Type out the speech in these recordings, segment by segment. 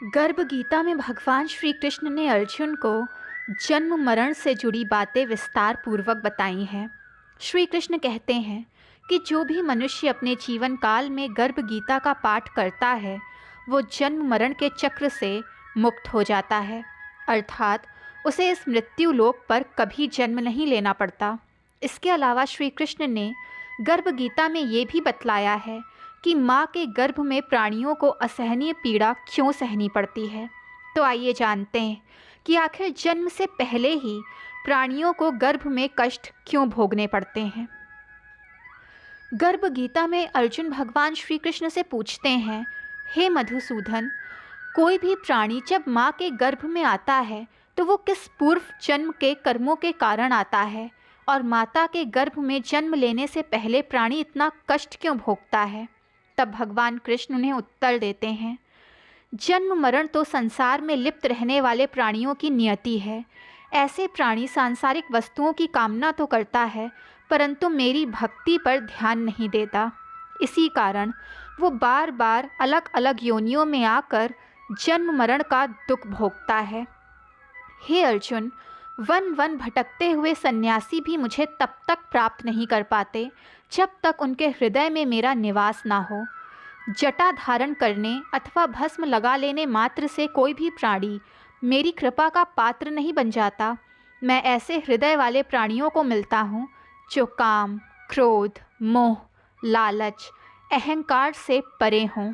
गर्भ गीता में भगवान श्री कृष्ण ने अर्जुन को जन्म मरण से जुड़ी बातें विस्तार पूर्वक बताई हैं। श्री कृष्ण कहते हैं कि जो भी मनुष्य अपने जीवन काल में गर्भ गीता का पाठ करता है वो जन्म मरण के चक्र से मुक्त हो जाता है, अर्थात उसे इस मृत्यु लोक पर कभी जन्म नहीं लेना पड़ता। इसके अलावा श्री कृष्ण ने गर्भ गीता में ये भी बतलाया है कि माँ के गर्भ में प्राणियों को असहनीय पीड़ा क्यों सहनी पड़ती है। तो आइए जानते हैं कि आखिर जन्म से पहले ही प्राणियों को गर्भ में कष्ट क्यों भोगने पड़ते हैं। गर्भ गीता में अर्जुन भगवान श्री कृष्ण से पूछते हैं, हे मधुसूदन, कोई भी प्राणी जब माँ के गर्भ में आता है तो वो किस पूर्व जन्म के कर्मों के कारण आता है, और माता के गर्भ में जन्म लेने से पहले प्राणी इतना कष्ट क्यों भोगता है। तब भगवान कृष्ण उन्हें उत्तर देते हैं, जन्म मरण तो संसार में लिप्त रहने वाले प्राणियों की नियति है। ऐसे प्राणी सांसारिक वस्तुओं की कामना तो करता है परंतु मेरी भक्ति पर ध्यान नहीं देता। इसी कारण वो बार बार अलग अलग योनियों में आकर जन्म मरण का दुख भोगता है। हे अर्जुन, वन वन भटकते हुए सन्यासी भी मुझे तब तक प्राप्त नहीं कर पाते जब तक उनके हृदय में मेरा निवास ना हो। जटा धारण करने अथवा भस्म लगा लेने मात्र से कोई भी प्राणी मेरी कृपा का पात्र नहीं बन जाता। मैं ऐसे हृदय वाले प्राणियों को मिलता हूँ जो काम, क्रोध, मोह, लालच, अहंकार से परे हों।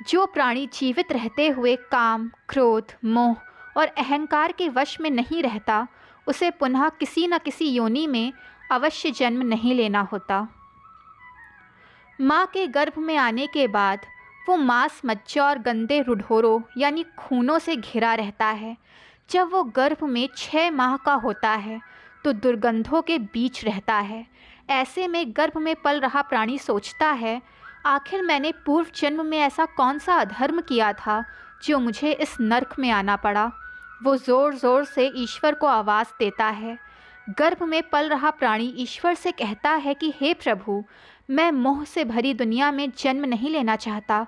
जो प्राणी जीवित रहते हुए काम, क्रोध, मोह और अहंकार के वश में नहीं रहता उसे पुनः किसी न किसी योनि में अवश्य जन्म नहीं लेना होता। माँ के गर्भ में आने के बाद वो मांस, मज्जा और गंदे रुढोरों यानी खूनों से घिरा रहता है। जब वो गर्भ में 6 माह का होता है तो दुर्गंधों के बीच रहता है। ऐसे में गर्भ में पल रहा प्राणी सोचता है, आखिर मैंने पूर्व जन्म में ऐसा कौन सा अधर्म किया था जो मुझे इस नरक में आना पड़ा। वो ज़ोर ज़ोर से ईश्वर को आवाज़ देता है। गर्भ में पल रहा प्राणी ईश्वर से कहता है कि हे प्रभु, मैं मोह से भरी दुनिया में जन्म नहीं लेना चाहता,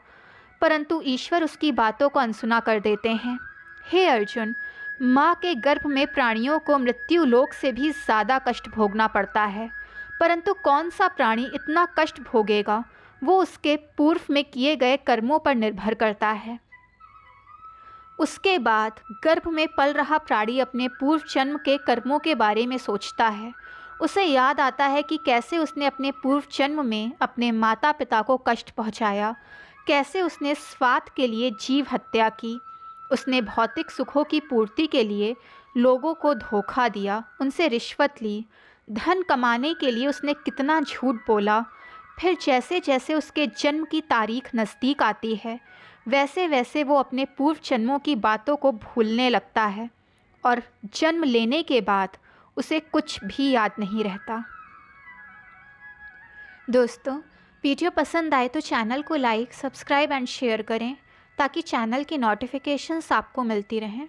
परंतु ईश्वर उसकी बातों को अनसुना कर देते हैं। हे अर्जुन, माँ के गर्भ में प्राणियों को मृत्यु लोक से भी ज़्यादा कष्ट भोगना पड़ता है, परंतु कौन सा प्राणी इतना कष्ट भोगेगा, वो उसके पूर्व में किए गए कर्मों पर निर्भर करता है। उसके बाद गर्भ में पल रहा प्राणी अपने पूर्व जन्म के कर्मों के बारे में सोचता है। उसे याद आता है कि कैसे उसने अपने पूर्व जन्म में अपने माता पिता को कष्ट पहुंचाया, कैसे उसने स्वार्थ के लिए जीव हत्या की, उसने भौतिक सुखों की पूर्ति के लिए लोगों को धोखा दिया, उनसे रिश्वत ली, धन कमाने के लिए उसने कितना झूठ बोला। फिर जैसे जैसे उसके जन्म की तारीख नज़दीक आती है वैसे वैसे वो अपने पूर्व जन्मों की बातों को भूलने लगता है और जन्म लेने के बाद उसे कुछ भी याद नहीं रहता। दोस्तों, वीडियो पसंद आए तो चैनल को लाइक, सब्सक्राइब एंड शेयर करें ताकि चैनल की नोटिफिकेशंस आपको मिलती रहें।